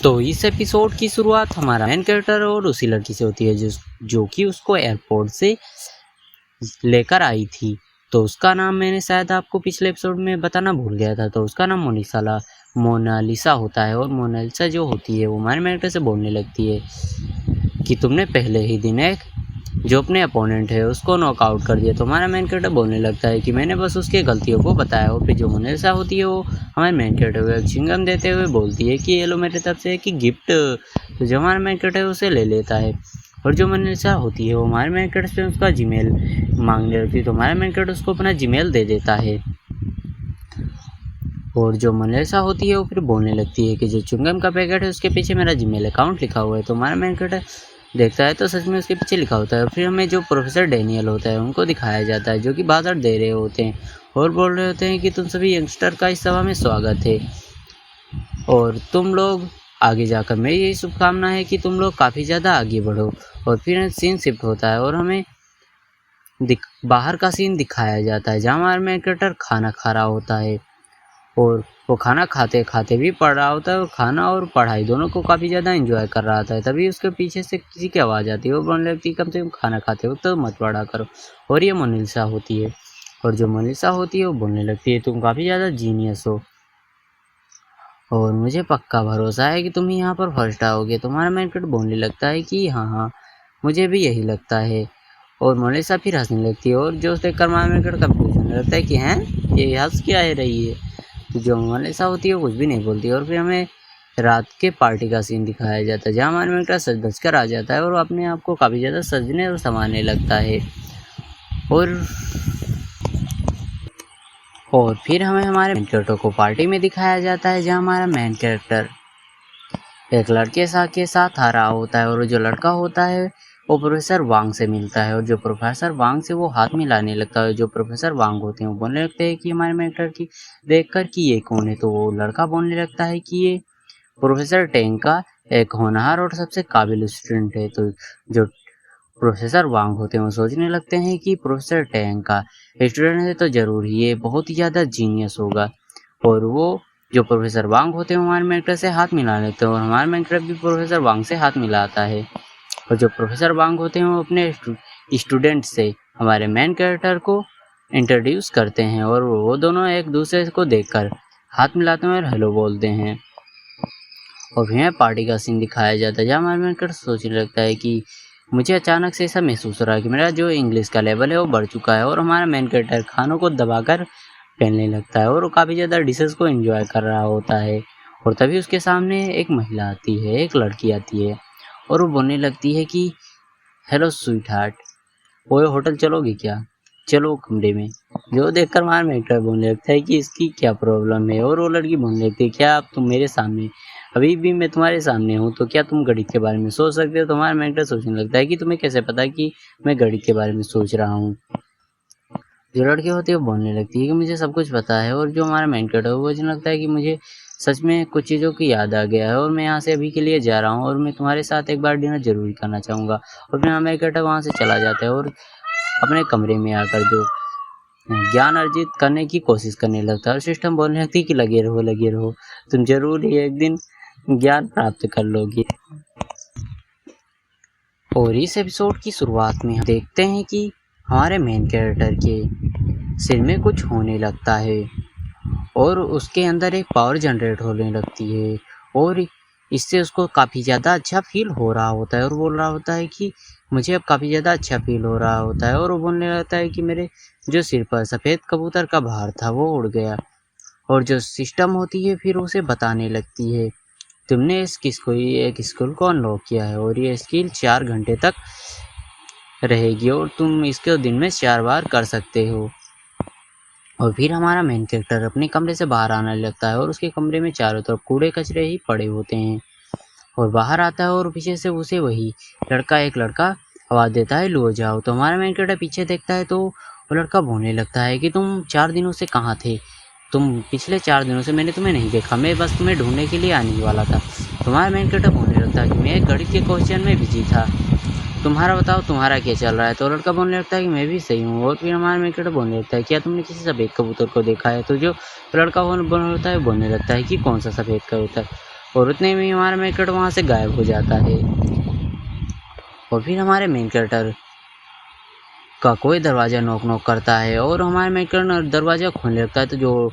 तो इस एपिसोड की शुरुआत हमारा मेन कैरेक्टर और उसी लड़की से होती है जो कि उसको एयरपोर्ट से लेकर आई थी। तो उसका नाम मैंने शायद आपको पिछले एपिसोड में बताना भूल गया था। तो उसका नाम मोनालिसा होता है और मोनालिसा जो होती है वो हमारे मेन कैरेक्टर से बोलने लगती है कि तुमने पहले ही दिन एक जो अपने अपोनेंट है उसको नॉकआउट कर दिया। तो हमारा मेन कैरेक्टर बोलने लगता है कि मैंने बस उसके गलतियों को बताया। और फिर जो मोनालिसा होती है वो हमारे मेन कैरेक्टर को एक चिंगम देते हुए बोलती है कि ये लो मेरे तरफ से कि गिफ्ट। तो जो हमारा मेन कैरेक्टर उसे ले लेता है और जो मोनालिसा होती है वो हमारे मेन कैरेक्टर से उसका जीमेल मांगने लगती है। तो हमारा मेन कैरेक्टर उसको अपना जीमेल दे देता है और जो मोनालिसा होती है वो फिर बोलने लगती है कि जो चुंगम का पैकेट है उसके पीछे मेरा जीमेल अकाउंट लिखा हुआ है। तो हमारा मेन कैरेक्टर देखता है तो सच में उसके पीछे लिखा होता है। फिर हमें जो प्रोफेसर डैनियल होता है उनको दिखाया जाता है जो कि भाषण दे रहे होते हैं और बोल रहे होते हैं कि तुम सभी यंगस्टर का इस सभा में स्वागत है और तुम लोग आगे जाकर मेरी यही शुभकामना है कि तुम लोग काफ़ी ज़्यादा आगे बढ़ो। और फिर सीन शिफ्ट होता है और हमें बाहर का सीन दिखाया जाता है जहाँ हमारा मेन कैरेक्टर खाना खा रहा होता है और वो खाना खाते खाते भी पढ़ रहा होता है और खाना और पढ़ाई दोनों को काफ़ी ज़्यादा एंजॉय कर रहा था। तभी उसके पीछे से किसी की आवाज़ आती है और बोलने लगती है कम से कम खाना खाते वक्त तो मत पढ़ा करो। और ये मोनालिसा होती है और जो मोनालिसा होती है वो बोलने लगती है तुम काफ़ी ज़्यादा जीनियस हो और मुझे पक्का भरोसा है कि तुम ही यहाँ पर फर्स्ट आओगे। तुम्हारा मेन कैरेक्टर बोलने लगता है कि हाँ मुझे भी यही लगता है। और मोनालिसा फिर हंसने लगती है और जो देखकर हमारा मेन कैरेक्टर कंफ्यूज होने लगता है कि हैं ये हंस क्या है रही है। तो जो मोनालिसा होती है वो कुछ भी नहीं बोलती और फिर हमें रात के पार्टी का सीन दिखाया जाता है जहाँ हमारे मेन कैरेक्टर सज धज कर आ जाता है और अपने आप को काफ़ी ज़्यादा सजने और संवारने लगता है। और फिर हमें हमारे मेन कैरेक्टर को पार्टी में दिखाया जाता है जहाँ हमारा मेन कैरेक्टर एक लड़के के साथ आ रहा होता है और जो लड़का होता है वो प्रोफेसर वांग से मिलता है और जो प्रोफेसर वांग से वो हाथ मिलाने लगता है। जो प्रोफेसर वांग होते हैं वो बोलने लगते हैं कि हमारे मेन कैरेक्टर की देखकर कि ये कौन है। तो वो लड़का बोलने लगता है कि ये प्रोफेसर टेंग का एक होनहार और सबसे काबिल स्टूडेंट है। तो जो प्रोफेसर वांग होते हैं वो सोचने लगते हैं कि प्रोफेसर टेंग का स्टूडेंट है तो जरूर ये बहुत ही ज़्यादा जीनियस होगा। और वो जो प्रोफेसर वांग होते हैं हमारे मेन कैरेक्टर से हाथ मिला लेते हैं और हमारे मेन कैरेक्टर भी प्रोफेसर वांग से हाथ मिलाता है। और जो प्रोफेसर वांग होते हैं वो अपने स्टूडेंट से हमारे मेन कैरेक्टर को इंट्रोड्यूस करते हैं और वो दोनों एक दूसरे को देखकर हाथ मिलाते हैं और हेलो बोलते हैं। और फिर पार्टी का सीन दिखाया जाता है जहाँ हमारे मेन कैरेक्टर सोचने लगता है कि मुझे अचानक से ऐसा महसूस हो रहा है कि मेरा जो इंग्लिश का लेवल है वो बढ़ चुका है। और हमारा मेन कैरेक्टर खानों को दबाकर पहनने लगता है और वो काफ़ी ज़्यादा डिशेस को एंजॉय कर रहा होता है। और तभी उसके सामने एक महिला आती है, एक लड़की आती है और वो बोलने लगती है कि हेलो स्वीट हार्ट, वो होटल चलोगी क्या, चलो कमरे में। जो देखकर हमारा मेन कैरेक्टर बोलने लगता है कि इसकी क्या प्रॉब्लम है। और वो लड़की बोलने लगती है क्या अब तुम मेरे सामने, अभी भी मैं तुम्हारे सामने हूँ तो क्या तुम गणित के बारे में सोच सकते हो। तो हमारा मेन कैरेक्टर सोचने लगता है कि तुम्हें कैसे पता कि मैं गणित के बारे में सोच रहा हूँ। जो लड़की होती है वो बोलने लगती है कि मुझे सब कुछ पता है। और जो हमारा मेन कैरेक्टर है वो मुझे लगता है कि मुझे सच में कुछ चीज़ों की याद आ गया है और मैं यहाँ से अभी के लिए जा रहा हूँ और मैं तुम्हारे साथ एक बार डिनर जरूर करना चाहूँगा। और फिर हमारा मेन कैरेक्टर वहाँ से चला जाता है और अपने कमरे में आकर जो ज्ञान अर्जित करने की कोशिश करने लगता है और सिस्टम बोलने लगती है कि लगे रहो, तुम जरूर ही एक दिन ज्ञान प्राप्त कर लोगे। और इस एपिसोड की शुरुआत में हम देखते हैं कि हमारे मेन कैरेक्टर के सिर में कुछ होने लगता है और उसके अंदर एक पावर जनरेट होने लगती है और इससे उसको काफ़ी ज़्यादा अच्छा फील हो रहा होता है और बोल रहा होता है कि मुझे अब काफ़ी ज़्यादा अच्छा फील हो रहा होता है। और वो बोलने लगता है कि मेरे जो सिर पर सफ़ेद कबूतर का भार था वो उड़ गया। और जो सिस्टम होती है फिर उसे बताने लगती है तुमने एक स्किल को अनलॉक किया है और ये स्किल 4 घंटे तक रहेगी और तुम इसको दिन में 4 बार कर सकते हो। और फिर हमारा मेन कैरेक्टर अपने कमरे से बाहर आने लगता है और उसके कमरे में चारों तरफ कूड़े कचरे ही पड़े होते हैं। और बाहर आता है और पीछे से उसे वही एक लड़का आवाज़ देता है लो जाओ। तो हमारा मेन कैरेक्टर पीछे देखता है तो वो लड़का बोलने लगता है कि तुम 4 दिनों से कहाँ थे, तुम पिछले 4 दिनों से मैंने तुम्हें नहीं देखा, मैं बस तुम्हें ढूंढने के लिए आने वाला था। तुम्हारा मेन कैरेक्टर बोलने लगता है कि मैं एक गणित के क्वेश्चन में बिजी था, तुम्हारा बताओ तुम्हारा क्या चल रहा है। तो लड़का बोलने लगता है कि मैं भी सही हूँ। और फिर हमारा मेन कैरेक्टर बोलने लगता है क्या तुमने किसी सफ़ेद कबूतर को देखा है। तो जो लड़का बोलने लगता है कि कौन सा सफ़ेद कबूतर। और उतने में हमारा मेन कैरेक्टर वहाँ से गायब हो जाता है। और फिर हमारे मेन कैरेक्टर का कोई दरवाज़ा नॉक नॉक करता है और हमारे मेन कैरेक्टर दरवाज़ा खोलने लगता है। तो जो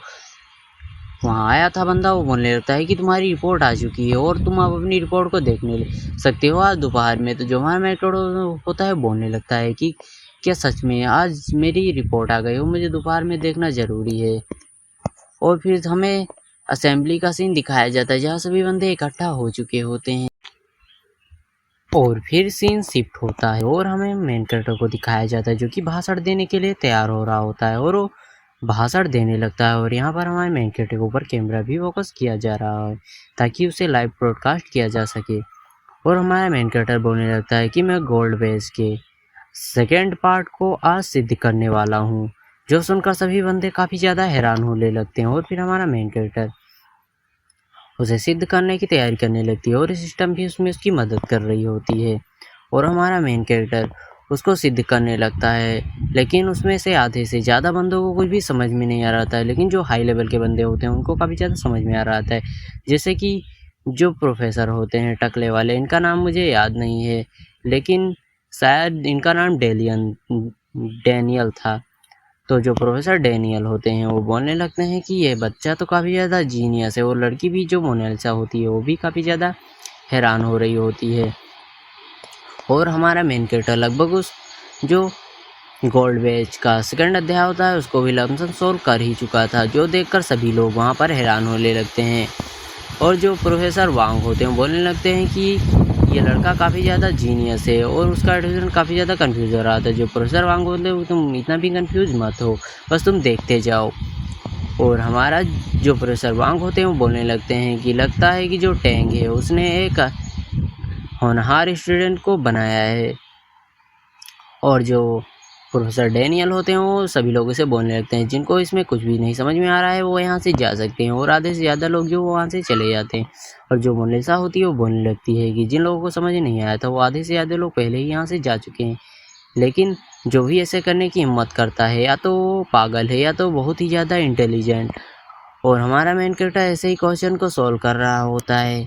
वहाँ आया था बंदा वो बोलने लगता है कि तुम्हारी रिपोर्ट आ चुकी है और तुम अब अपनी रिपोर्ट को देखने सकते हो आज दोपहर में। तो जो हमारा मेन कैरेक्टर होता है बोलने लगता है कि क्या सच में आज मेरी रिपोर्ट आ गई हो, मुझे दोपहर में देखना ज़रूरी है। और फिर हमें असेंबली का सीन दिखाया जाता है जहाँ सभी बंदे इकट्ठा हो चुके होते हैं। और फिर सीन शिफ्ट होता है और हमें मेन कैरेक्टर को दिखाया जाता है जो कि भाषण देने के लिए तैयार हो रहा होता है और वो भाषण देने लगता है। और यहाँ पर हमारे मेन कैरेक्टर के ऊपर कैमरा भी फोकस किया जा रहा है ताकि उसे लाइव ब्रॉडकास्ट किया जा सके। और हमारा मेन कैरेक्टर बोलने लगता है कि मैं गोल्ड बेस के सेकेंड पार्ट को आज सिद्ध करने वाला हूँ, जो सुनकर सभी बंदे काफ़ी ज़्यादा हैरान होने लगते हैं। और फिर हमारा मेन कैरेक्टर उसे सिद्ध करने की तैयारी करने लगती है और सिस्टम भी उसमें उसकी मदद कर रही होती है। और हमारा मेन कैरेक्टर उसको सिद्ध करने लगता है, लेकिन उसमें से आधे से ज़्यादा बंदों को कुछ भी समझ में नहीं आ रहा था, लेकिन जो हाई लेवल के बंदे होते हैं उनको काफ़ी ज़्यादा समझ में आ रहा था। जैसे कि जो प्रोफेसर होते हैं टकले वाले, इनका नाम मुझे याद नहीं है, लेकिन शायद इनका नाम डैनियल था। तो जो प्रोफेसर डैनियल होते हैं वो बोलने लगते हैं कि ये बच्चा तो काफ़ी ज़्यादा जीनियस है। और लड़की भी जो मोनालिसा होती है वो भी काफ़ी ज़्यादा हैरान हो रही होती है। और हमारा मेन कैरेक्टर लगभग उस जो गोल्ड बैच का सेकंड अध्याय होता है उसको भी लमसम सोल्व कर ही चुका था, जो देखकर सभी लोग वहाँ पर हैरान होने लगते हैं। और जो प्रोफेसर वांग होते हैं बोलने लगते हैं कि ये लड़का काफ़ी ज़्यादा जीनियस है और उसका एडमिशन काफ़ी ज़्यादा कंफ्यूज हो रहा था। जो प्रोफेसर वांग बोलते हैं तुम इतना भी कंफ्यूज मत हो, बस तुम देखते जाओ। और हमारा जो प्रोफेसर वांग होते हैं वो बोलने लगते हैं कि लगता है कि जो टैंग है उसने एक होनहार स्टूडेंट को बनाया है। और जो प्रोफेसर डैनियल होते हैं वो सभी लोगों से बोलने लगते हैं जिनको इसमें कुछ भी नहीं समझ में आ रहा है वो यहाँ से जा सकते हैं। और आधे से ज़्यादा लोग जो वहाँ से चले जाते हैं। और जो मोनालिसा होती है वो बोलने लगती है कि जिन लोगों को समझ नहीं आया था वो आधे से ज़्यादा लोग पहले ही यहाँ से जा चुके हैं, लेकिन जो भी ऐसे करने की हिम्मत करता है या तो पागल है या तो बहुत ही ज़्यादा इंटेलिजेंट। और हमारा मेन कैरेक्टर ऐसे ही क्वेश्चन को सॉल्व कर रहा होता है